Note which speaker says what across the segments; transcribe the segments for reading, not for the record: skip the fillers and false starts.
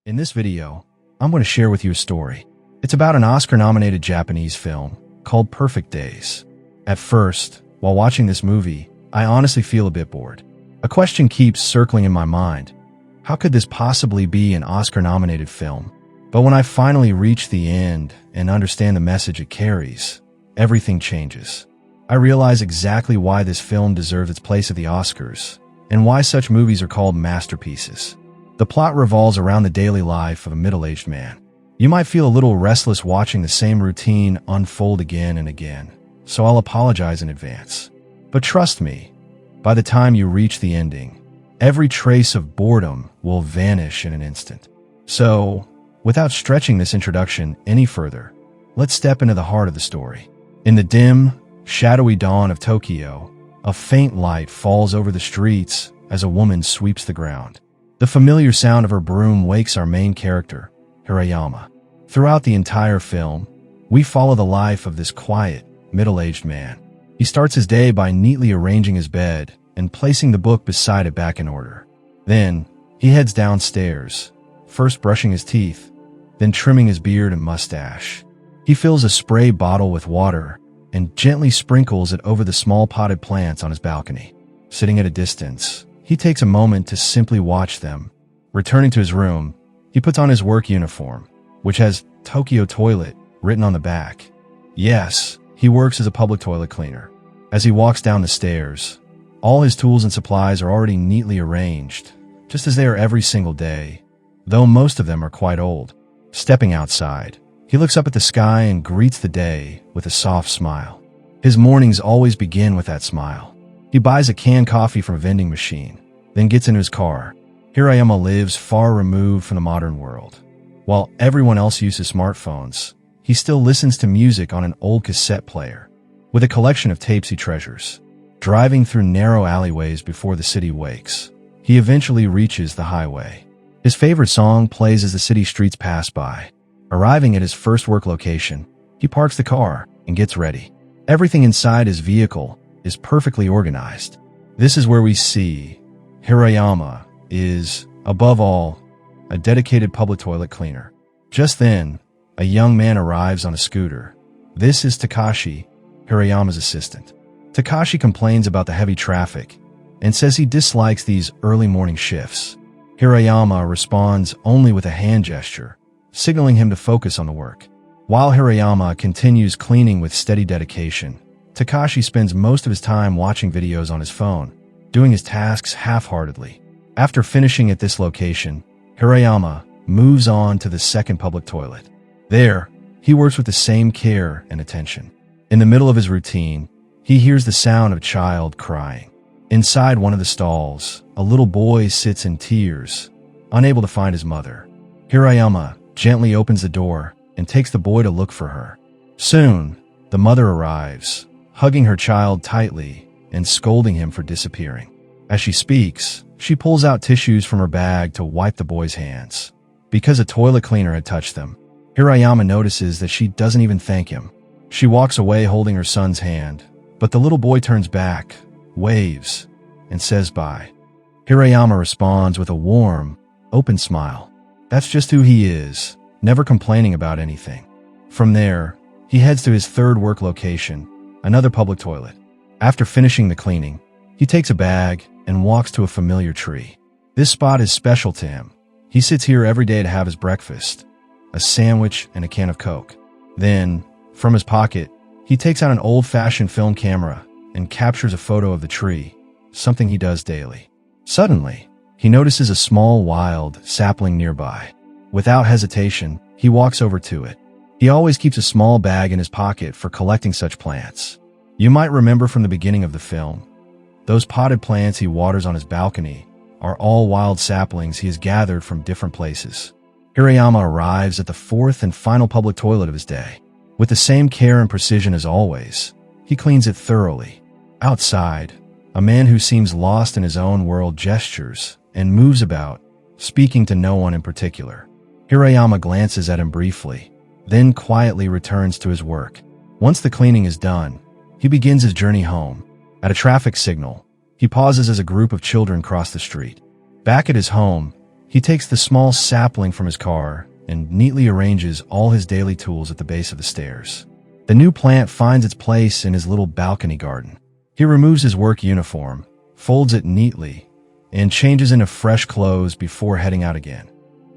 Speaker 1: In this video, I'm going to share with you a story. It's about an Oscar-nominated Japanese film called Perfect Days. At first, while watching this movie, I honestly feel a bit bored. A question keeps circling in my mind. How could this possibly be an Oscar-nominated film? But when I finally reach the end and understand the message it carries, everything changes. I realize exactly why this film deserves its place at the Oscars, and why such movies are called masterpieces. The plot revolves around the daily life of a middle-aged man. You might feel a little restless watching the same routine unfold again and again, so I'll apologize in advance. But trust me, by the time you reach the ending, every trace of boredom will vanish in an instant. So, without stretching this introduction any further, let's step into the heart of the story. In the dim, shadowy dawn of Tokyo, a faint light falls over the streets as a woman sweeps the ground. The familiar sound of her broom wakes our main character, Hirayama. Throughout the entire film, we follow the life of this quiet, middle-aged man. He starts his day by neatly arranging his bed and placing the book beside it back in order. Then, he heads downstairs, first brushing his teeth, then trimming his beard and mustache. He fills a spray bottle with water and gently sprinkles it over the small potted plants on his balcony. Sitting at a distance, he takes a moment to simply watch them. Returning to his room, he puts on his work uniform, which has Tokyo Toilet written on the back. Yes, he works as a public toilet cleaner. As he walks down the stairs, all his tools and supplies are already neatly arranged, just as they are every single day, though most of them are quite old. Stepping outside, he looks up at the sky and greets the day with a soft smile. His mornings always begin with that smile. He buys a canned coffee from a vending machine, then gets into his car. Hirayama lives far removed from the modern world. While everyone else uses smartphones, he still listens to music on an old cassette player, with a collection of tapes he treasures. Driving through narrow alleyways before the city wakes, he eventually reaches the highway. His favorite song plays as the city streets pass by. Arriving at his first work location, he parks the car and gets ready. Everything inside his vehicle is perfectly organized. This is where we see Hirayama is, above all, a dedicated public toilet cleaner. Just then, a young man arrives on a scooter. This is Takashi, Hirayama's assistant. Takashi complains about the heavy traffic and says he dislikes these early morning shifts. Hirayama responds only with a hand gesture, signaling him to focus on the work. While Hirayama continues cleaning with steady dedication, Takashi spends most of his time watching videos on his phone, doing his tasks half-heartedly. After finishing at this location, Hirayama moves on to the second public toilet. There, he works with the same care and attention. In the middle of his routine, he hears the sound of a child crying. Inside one of the stalls, a little boy sits in tears, unable to find his mother. Hirayama gently opens the door and takes the boy to look for her. Soon, the mother arrives, hugging her child tightly and scolding him for disappearing. As she speaks, she pulls out tissues from her bag to wipe the boy's hands. Because a toilet cleaner had touched them, Hirayama notices that she doesn't even thank him. She walks away holding her son's hand, but the little boy turns back, waves, and says bye. Hirayama responds with a warm, open smile. That's just who he is, never complaining about anything. From there, he heads to his third work location, another public toilet. After finishing the cleaning, he takes a bag and walks to a familiar tree. This spot is special to him. He sits here every day to have his breakfast, a sandwich and a can of Coke. Then, from his pocket, he takes out an old-fashioned film camera and captures a photo of the tree, something he does daily. Suddenly, he notices a small wild sapling nearby. Without hesitation, he walks over to it. He always keeps a small bag in his pocket for collecting such plants. You might remember from the beginning of the film, those potted plants he waters on his balcony are all wild saplings he has gathered from different places. Hirayama arrives at the fourth and final public toilet of his day. With the same care and precision as always, he cleans it thoroughly. Outside, a man who seems lost in his own world gestures and moves about, speaking to no one in particular. Hirayama glances at him briefly, then quietly returns to his work. Once the cleaning is done, he begins his journey home. At a traffic signal, he pauses as a group of children cross the street. Back at his home, He takes the small sapling from his car and neatly arranges all his daily tools at the base of the stairs. The new plant finds its place in his little balcony garden. He removes his work uniform, folds it neatly, and changes into fresh clothes before heading out again.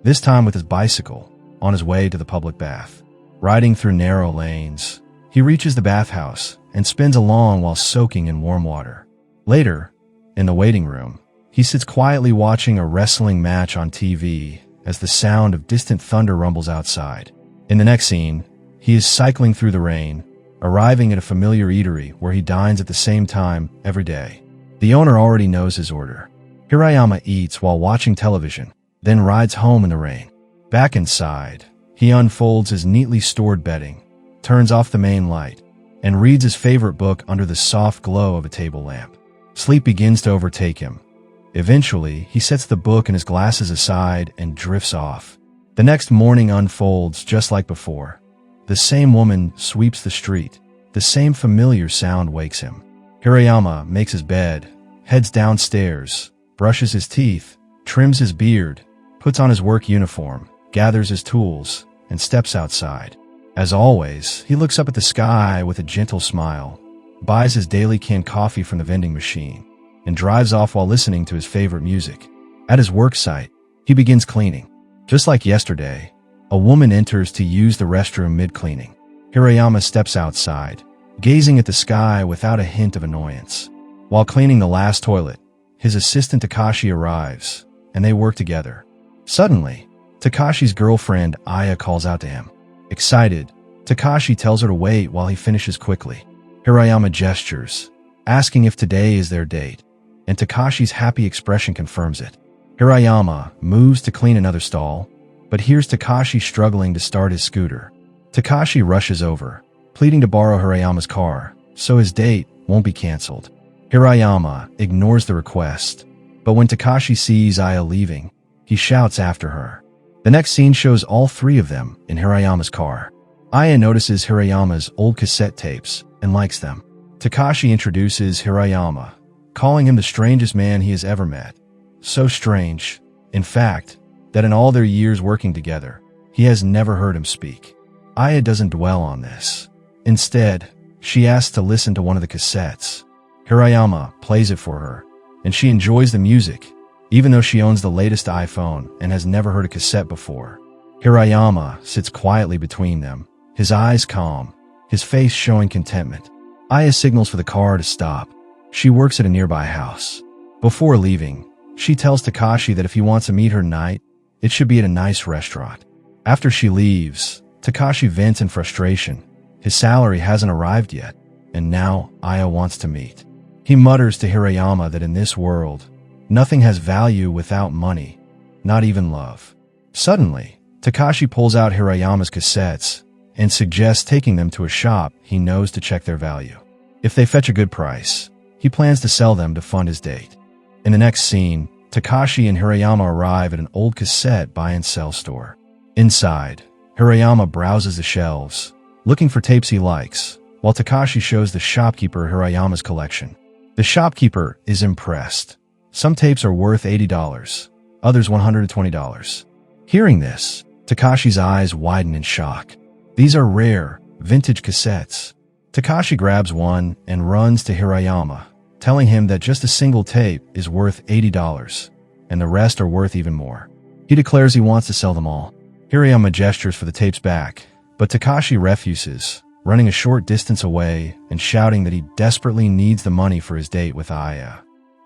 Speaker 1: This time with his bicycle, on his way to the public bath. Riding through narrow lanes, he reaches the bathhouse and spins along while soaking in warm water. Later, in the waiting room, he sits quietly watching a wrestling match on TV as the sound of distant thunder rumbles outside. In the next scene, he is cycling through the rain, arriving at a familiar eatery where he dines at the same time every day. The owner already knows his order. Hirayama eats while watching television, then rides home in the rain. Back inside, he unfolds his neatly stored bedding, turns off the main light, and reads his favorite book under the soft glow of a table lamp. Sleep begins to overtake him. Eventually, he sets the book and his glasses aside and drifts off. The next morning unfolds just like before. The same woman sweeps the street. The same familiar sound wakes him. Hirayama makes his bed, heads downstairs, brushes his teeth, trims his beard, puts on his work uniform, gathers his tools, and steps outside. As always, he looks up at the sky with a gentle smile, buys his daily canned coffee from the vending machine, and drives off while listening to his favorite music. At his work site, he begins cleaning. Just like yesterday, a woman enters to use the restroom mid-cleaning. Hirayama steps outside, gazing at the sky without a hint of annoyance. While cleaning the last toilet, his assistant Takashi arrives, and they work together. Suddenly, Takashi's girlfriend Aya calls out to him. Excited, Takashi tells her to wait while he finishes quickly. Hirayama gestures, asking if today is their date, and Takashi's happy expression confirms it. Hirayama moves to clean another stall, but hears Takashi struggling to start his scooter. Takashi rushes over, pleading to borrow Hirayama's car, so his date won't be canceled. Hirayama ignores the request, but when Takashi sees Aya leaving, he shouts after her. The next scene shows all three of them in Hirayama's car. Aya notices Hirayama's old cassette tapes and likes them. Takashi introduces Hirayama, calling him the strangest man he has ever met. So strange, in fact, that in all their years working together, he has never heard him speak. Aya doesn't dwell on this. Instead, she asks to listen to one of the cassettes. Hirayama plays it for her, and she enjoys the music, even though she owns the latest iPhone and has never heard a cassette before. Hirayama sits quietly between them, his eyes calm, his face showing contentment. Aya signals for the car to stop. She works at a nearby house. Before leaving, she tells Takashi that if he wants to meet her tonight, it should be at a nice restaurant. After she leaves, Takashi vents in frustration. His salary hasn't arrived yet, and now Aya wants to meet. He mutters to Hirayama that in this world, nothing has value without money, not even love. Suddenly, Takashi pulls out Hirayama's cassettes and suggests taking them to a shop he knows to check their value. If they fetch a good price, he plans to sell them to fund his date. In the next scene, Takashi and Hirayama arrive at an old cassette buy and sell store. Inside, Hirayama browses the shelves, looking for tapes he likes, while Takashi shows the shopkeeper Hirayama's collection. The shopkeeper is impressed. Some tapes are worth $80, others $120. Hearing this, Takashi's eyes widen in shock. These are rare, vintage cassettes. Takashi grabs one and runs to Hirayama, telling him that just a single tape is worth $80, and the rest are worth even more. He declares he wants to sell them all. Hirayama gestures for the tapes back, but Takashi refuses, running a short distance away and shouting that he desperately needs the money for his date with Aya.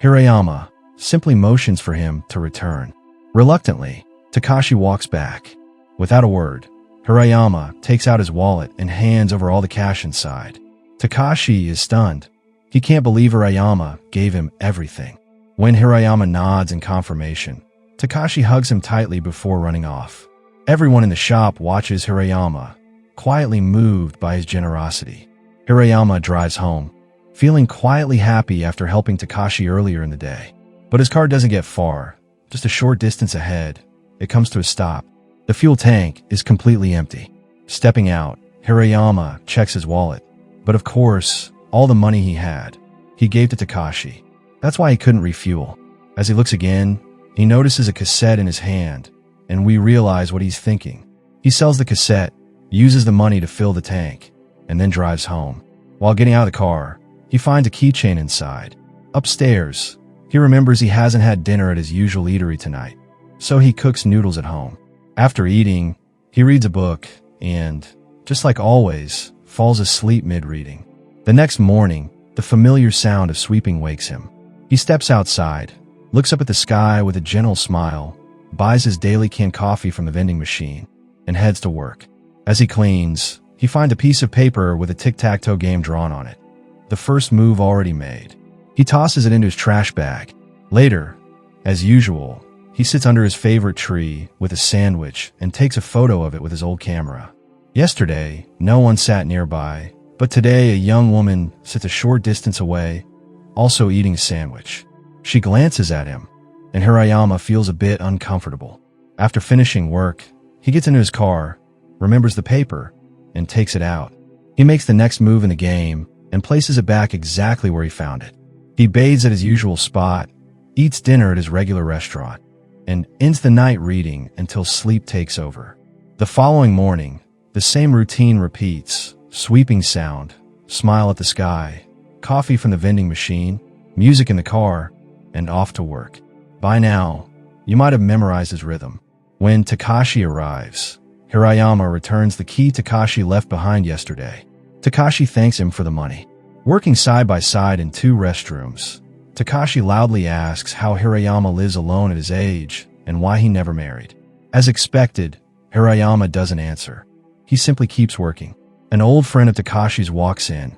Speaker 1: Hirayama simply motions for him to return. Reluctantly, Takashi walks back. Without a word, Hirayama takes out his wallet and hands over all the cash inside. Takashi is stunned. He can't believe Hirayama gave him everything. When Hirayama nods in confirmation, Takashi hugs him tightly before running off. Everyone in the shop watches Hirayama, quietly moved by his generosity. Hirayama drives home, feeling quietly happy after helping Takashi earlier in the day. But his car doesn't get far. Just a short distance ahead, it comes to a stop. The fuel tank is completely empty. Stepping out, Hirayama checks his wallet. But of course, all the money he had, he gave to Takashi. That's why he couldn't refuel. As he looks again, He notices a cassette in his hand, and we realize what he's thinking. He sells the cassette, uses the money to fill the tank, and then drives home. While getting out of the car, he finds a keychain inside. Upstairs, he remembers he hasn't had dinner at his usual eatery tonight, so he cooks noodles at home. After eating, he reads a book and, just like always, falls asleep mid-reading. The next morning, the familiar sound of sweeping wakes him. He steps outside, looks up at the sky with a gentle smile, buys his daily canned coffee from the vending machine, and heads to work. As he cleans, he finds a piece of paper with a tic-tac-toe game drawn on it. The first move already made. He tosses it into his trash bag. Later, as usual, he sits under his favorite tree with a sandwich and takes a photo of it with his old camera. Yesterday, no one sat nearby, but today a young woman sits a short distance away, also eating a sandwich. She glances at him, and Hirayama feels a bit uncomfortable. After finishing work, he gets into his car, remembers the paper, and takes it out. He makes the next move in the game and places it back exactly where he found it. He bathes at his usual spot, eats dinner at his regular restaurant, and ends the night reading until sleep takes over. The following morning, the same routine repeats: sweeping sound, smile at the sky, coffee from the vending machine, music in the car, and off to work. By now, you might have memorized his rhythm. When Takashi arrives, Hirayama returns the key Takashi left behind yesterday. Takashi thanks him for the money. Working side by side in two restrooms, Takashi loudly asks how Hirayama lives alone at his age and why he never married. As expected, Hirayama doesn't answer. He simply keeps working. An old friend of Takashi's walks in,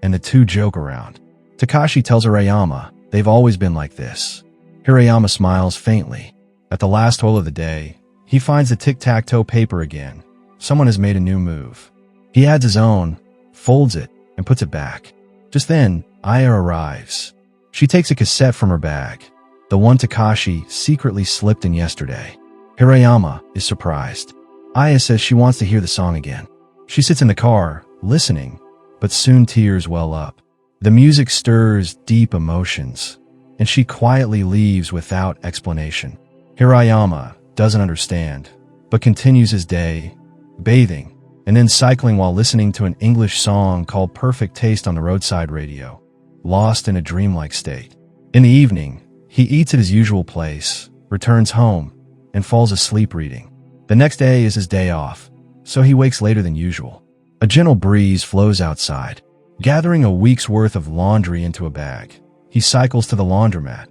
Speaker 1: and the two joke around. Takashi tells Hirayama they've always been like this. Hirayama smiles faintly. At the last hole of the day, he finds the tic-tac-toe paper again. Someone has made a new move. He adds his own, folds it, and puts it back. Just then, Aya arrives. She takes a cassette from her bag, the one Takashi secretly slipped in yesterday. Hirayama is surprised. Aya says she wants to hear the song again. She sits in the car, listening, but soon tears well up. The music stirs deep emotions, and she quietly leaves without explanation. Hirayama doesn't understand, but continues his day, bathing, and then cycling while listening to an English song called Perfect Taste on the roadside radio, lost in a dreamlike state. In the evening, he eats at his usual place, returns home, and falls asleep reading. The next day is his day off, so he wakes later than usual. A gentle breeze flows outside. Gathering a week's worth of laundry into a bag, he cycles to the laundromat,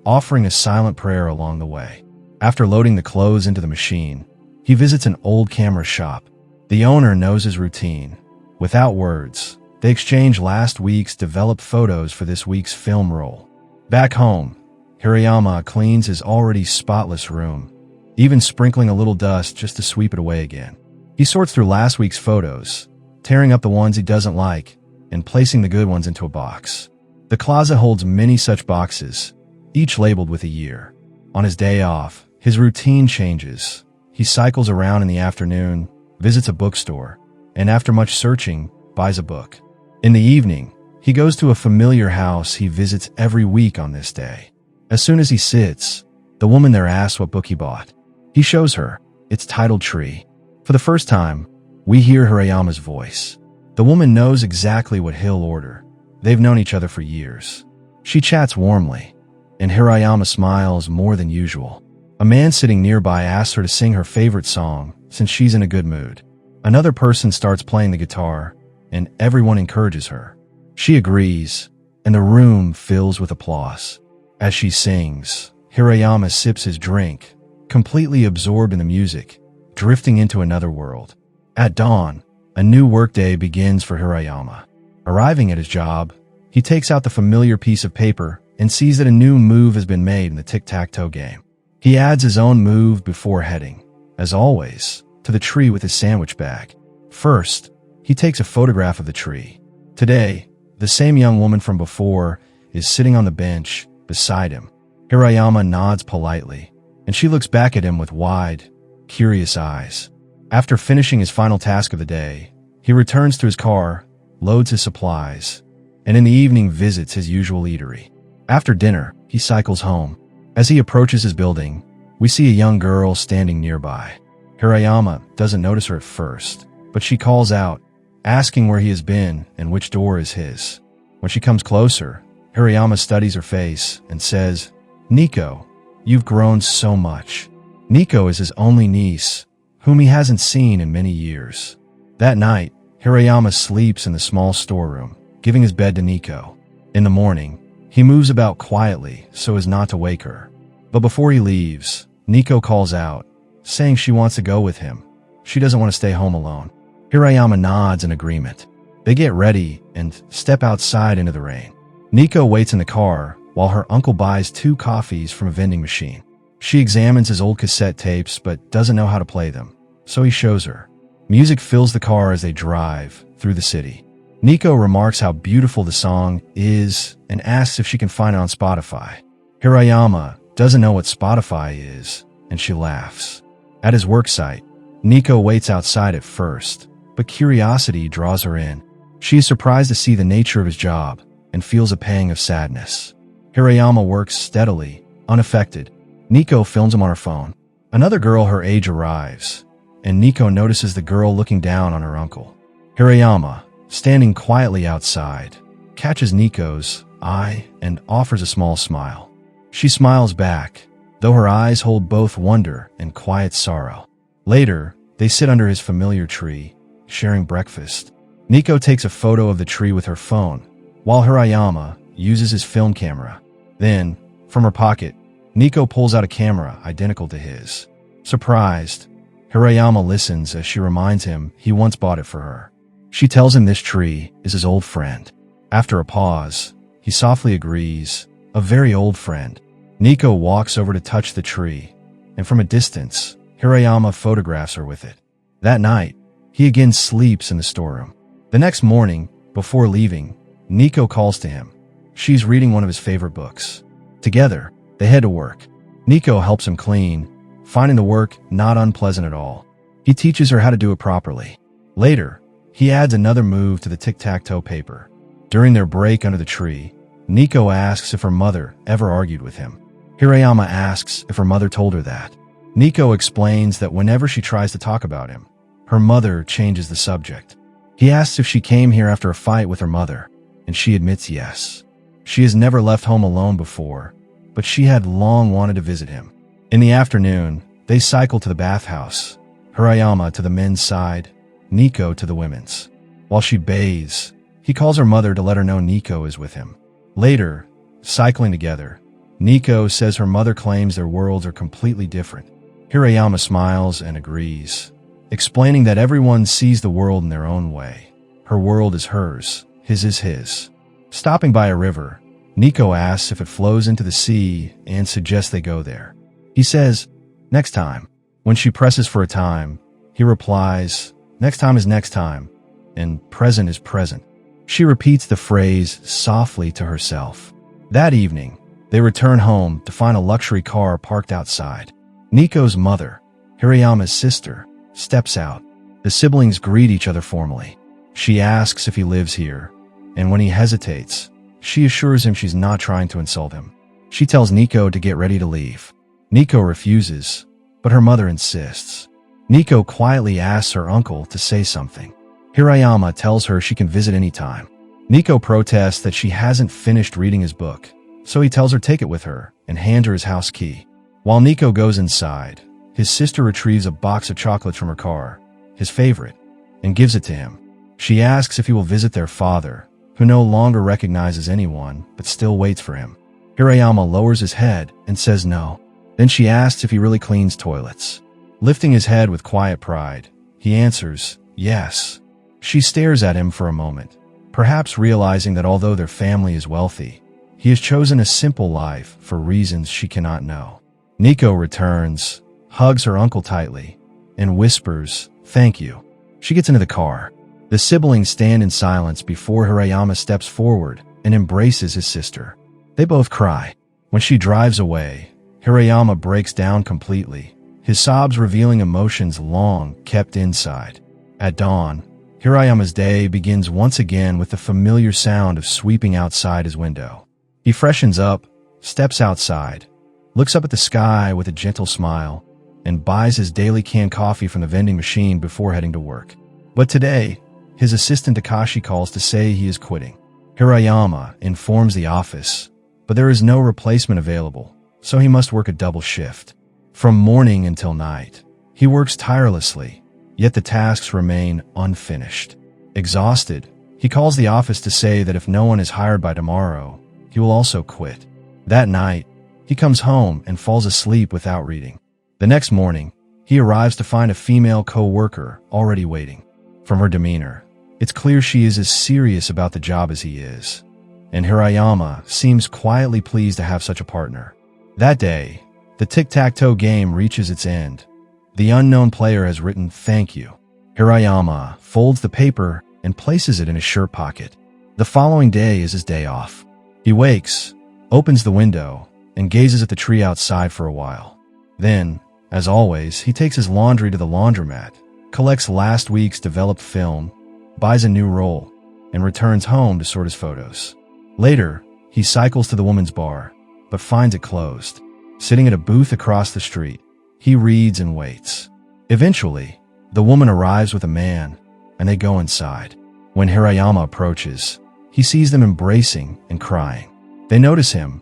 Speaker 1: offering a silent prayer along the way. After loading the clothes into the machine, he visits an old camera shop. The owner knows his routine. Without words, they exchange last week's developed photos for this week's film roll. Back home, Hirayama cleans his already spotless room, even sprinkling a little dust just to sweep it away again. He sorts through last week's photos, tearing up the ones he doesn't like and placing the good ones into a box. The closet holds many such boxes, each labeled with a year. On his day off, his routine changes. He cycles around in the afternoon, visits a bookstore, and after much searching, buys a book. In the evening, he goes to a familiar house he visits every week on this day. As soon as he sits, the woman there asks what book he bought. He shows her. It's titled Tree. For the first time, we hear Hirayama's voice. The woman knows exactly what he'll order. They've known each other for years. She chats warmly, and Hirayama smiles more than usual. A man sitting nearby asks her to sing her favorite song, since she's in a good mood. Another person starts playing the guitar, and everyone encourages her. She agrees, and the room fills with applause. As she sings, Hirayama sips his drink, completely absorbed in the music, drifting into another world. At dawn, a new workday begins for Hirayama. Arriving at his job, he takes out the familiar piece of paper and sees that a new move has been made in the tic-tac-toe game. He adds his own move before heading, as always, to the tree with his sandwich bag. First, he takes a photograph of the tree. Today, the same young woman from before is sitting on the bench beside him. Hirayama nods politely, and she looks back at him with wide, curious eyes. After finishing his final task of the day, he returns to his car, loads his supplies, and in the evening visits his usual eatery. After dinner, he cycles home. As he approaches his building, we see a young girl standing nearby. Hirayama doesn't notice her at first, but she calls out, asking where he has been and which door is his. When she comes closer, Hirayama studies her face and says, "Nico, you've grown so much." Nico is his only niece, whom he hasn't seen in many years. That night, Hirayama sleeps in the small storeroom, giving his bed to Nico. In the morning, he moves about quietly so as not to wake her. But before he leaves, Nico calls out, saying she wants to go with him. She doesn't want to stay home alone. Hirayama nods in agreement. They get ready and step outside into the rain. Nico waits in the car while her uncle buys 2 coffees from a vending machine. She examines his old cassette tapes but doesn't know how to play them, so he shows her. Music fills the car as they drive through the city. Nico remarks how beautiful the song is and asks if she can find it on Spotify. Hirayama doesn't know what Spotify is, and she laughs. At his work site, Nico waits outside at first, but curiosity draws her in. She is surprised to see the nature of his job and feels a pang of sadness. Hirayama works steadily, unaffected. Nico films him on her phone. Another girl her age arrives, and Nico notices the girl looking down on her uncle. Hirayama, standing quietly outside, catches Nico's eye and offers a small smile. She smiles back, though her eyes hold both wonder and quiet sorrow. Later, they sit under his familiar tree, sharing breakfast. Nico takes a photo of the tree with her phone, while Hirayama uses his film camera. Then, from her pocket, Nico pulls out a camera identical to his. Surprised, Hirayama listens as she reminds him he once bought it for her. She tells him this tree is his old friend. After a pause, he softly agrees, a very old friend. Nico walks over to touch the tree, and from a distance, Hirayama photographs her with it. That night, he again sleeps in the storeroom. The next morning, before leaving, Nico calls to him. She's reading one of his favorite books. Together, they head to work. Nico helps him clean, finding the work not unpleasant at all. He teaches her how to do it properly. Later, he adds another move to the tic-tac-toe paper. During their break under the tree, Nico asks if her mother ever argued with him. Hirayama asks if her mother told her that. Nico explains that whenever she tries to talk about him, her mother changes the subject. He asks if she came here after a fight with her mother, and she admits yes. She has never left home alone before, but she had long wanted to visit him. In the afternoon, they cycle to the bathhouse, Hirayama to the men's side, Nico to the women's. While she bathes, he calls her mother to let her know Nico is with him. Later, cycling together, Nico says her mother claims their worlds are completely different. Hirayama smiles and agrees, explaining that everyone sees the world in their own way. Her world is hers, his is his. Stopping by a river, Nico asks if it flows into the sea and suggests they go there. He says, "Next time." When she presses for a time, he replies, "Next time is next time, and present is present." She repeats the phrase softly to herself. That evening, they return home to find a luxury car parked outside. Nico's mother, Hirayama's sister, steps out. The siblings greet each other formally. She asks if he lives here, and when he hesitates, she assures him she's not trying to insult him. She tells Nico to get ready to leave. Nico refuses, but her mother insists. Nico quietly asks her uncle to say something. Hirayama tells her she can visit anytime. Nico protests that she hasn't finished reading his book, so he tells her take it with her and hands her his house key. While Nico goes inside, his sister retrieves a box of chocolates from her car, his favorite, and gives it to him. She asks if he will visit their father, who no longer recognizes anyone but still waits for him. Hirayama lowers his head and says no. Then she asks if he really cleans toilets. Lifting his head with quiet pride, he answers, yes. She stares at him for a moment, perhaps realizing that although their family is wealthy, he has chosen a simple life for reasons she cannot know. Nico returns, hugs her uncle tightly, and whispers, "Thank you." She gets into the car. The siblings stand in silence before Hirayama steps forward and embraces his sister. They both cry. When she drives away, Hirayama breaks down completely, his sobs revealing emotions long kept inside. At dawn, Hirayama's day begins once again with the familiar sound of sweeping outside his window. He freshens up, steps outside, looks up at the sky with a gentle smile, and buys his daily canned coffee from the vending machine before heading to work. But today, his assistant Takashi calls to say he is quitting. Hirayama informs the office, but there is no replacement available, so he must work a double shift. From morning until night, he works tirelessly, yet the tasks remain unfinished. Exhausted, he calls the office to say that if no one is hired by tomorrow, he will also quit. That night, he comes home and falls asleep without reading. The next morning, he arrives to find a female co-worker already waiting. From her demeanor, it's clear she is as serious about the job as he is, and Hirayama seems quietly pleased to have such a partner. That day, the tic-tac-toe game reaches its end. The unknown player has written "Thank you." Hirayama folds the paper and places it in his shirt pocket. The following day is his day off. He wakes, opens the window, and gazes at the tree outside for a while. Then, as always, he takes his laundry to the laundromat, collects last week's developed film, buys a new roll, and returns home to sort his photos. Later, he cycles to the woman's bar, but finds it closed. Sitting at a booth across the street, he reads and waits. Eventually, the woman arrives with a man, and they go inside. When Hirayama approaches, he sees them embracing and crying. They notice him,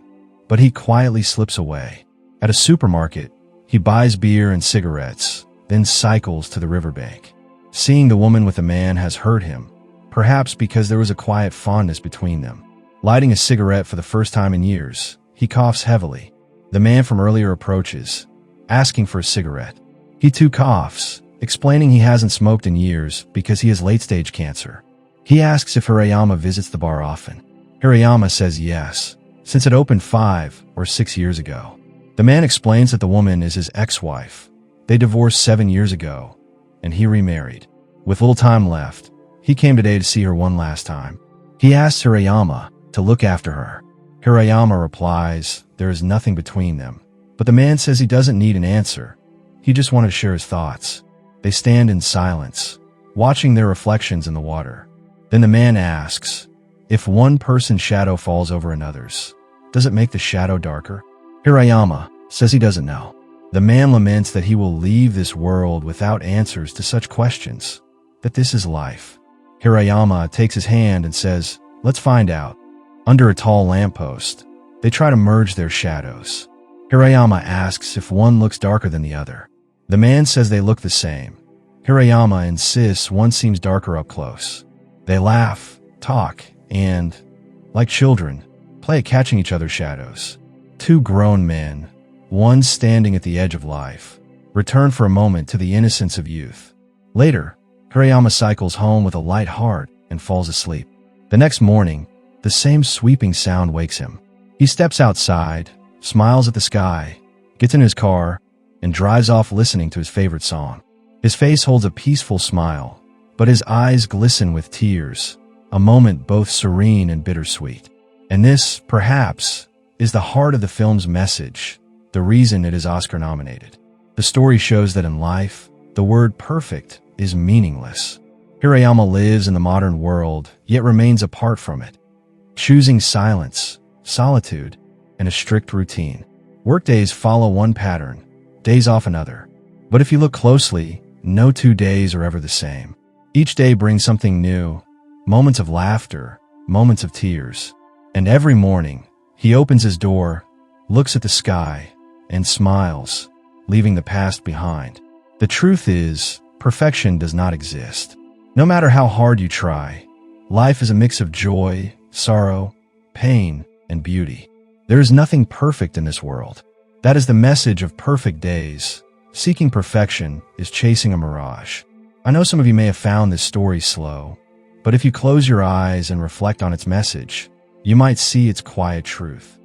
Speaker 1: but he quietly slips away. At a supermarket, he buys beer and cigarettes, then cycles to the riverbank. Seeing the woman with the man has hurt him, perhaps because there was a quiet fondness between them. Lighting a cigarette for the first time in years, he coughs heavily. The man from earlier approaches, asking for a cigarette. He too coughs, explaining he hasn't smoked in years because he has late-stage cancer. He asks if Hirayama visits the bar often. Hirayama says yes, since it opened 5 or 6 years ago. The man explains that the woman is his ex-wife. They divorced 7 years ago, and he remarried. With little time left, he came today to see her one last time. He asks Hirayama to look after her. Hirayama replies there is nothing between them, but the man says he doesn't need an answer. He just wanted to share his thoughts. They stand in silence, watching their reflections in the water. Then the man asks, if one person's shadow falls over another's, does it make the shadow darker? Hirayama says he doesn't know. The man laments that he will leave this world without answers to such questions, that this is life. Hirayama takes his hand and says, let's find out. Under a tall lamppost, they try to merge their shadows. Hirayama asks if one looks darker than the other. The man says they look the same. Hirayama insists one seems darker up close. They laugh, talk, and, like children, play at catching each other's shadows. Two grown men, one standing at the edge of life, return for a moment to the innocence of youth. Later, Hirayama cycles home with a light heart and falls asleep. The next morning, the same sweeping sound wakes him. He steps outside, smiles at the sky, gets in his car, and drives off listening to his favorite song. His face holds a peaceful smile, but his eyes glisten with tears, a moment both serene and bittersweet. And this, perhaps, is the heart of the film's message, the reason it is Oscar-nominated. The story shows that in life, the word perfect is meaningless. Hirayama lives in the modern world, yet remains apart from it, choosing silence, solitude, and a strict routine. Workdays follow one pattern, days off another. But if you look closely, no 2 days are ever the same. Each day brings something new, moments of laughter, moments of tears. And every morning, he opens his door, looks at the sky, and smiles, leaving the past behind. The truth is, perfection does not exist. No matter how hard you try, life is a mix of joy, sorrow, pain, and beauty. There is nothing perfect in this world. That is the message of Perfect Days. Seeking perfection is chasing a mirage. I know some of you may have found this story slow, but if you close your eyes and reflect on its message, you might see its quiet truth.